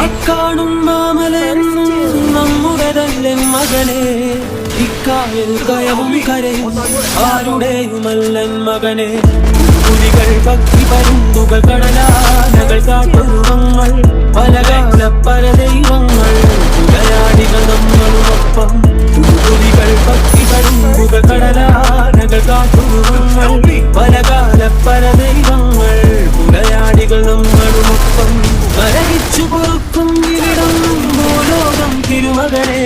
അക്കാണും മാമലെന്നും നമ്മുടെതല്ലൻ മകനെ, ഇക്കായൽ കയവും കരയും ആരുടെയുമല്ലൻ മകനെ. പുലികൾ ഭക്തി പരുന്തുകൾ കടലാനകൾ കാട്ടുരുവങ്ങൾ പലകാല പല ദൈവങ്ങൾ പുലയാടികൾ നമ്മളുമൊപ്പം. പുലികൾ ഭക്തി പരുന്തുകൾ കടലാനകൾ കാട്ടുരുവങ്ങൾ പലകാല പല ദൈവങ്ങൾ പുലയാടികൾ നമ്മളുമൊപ്പം. കലഹിച്ചു പൊറുക്കും ഇവിടം ഭൂലോകം തിരുമകനെ.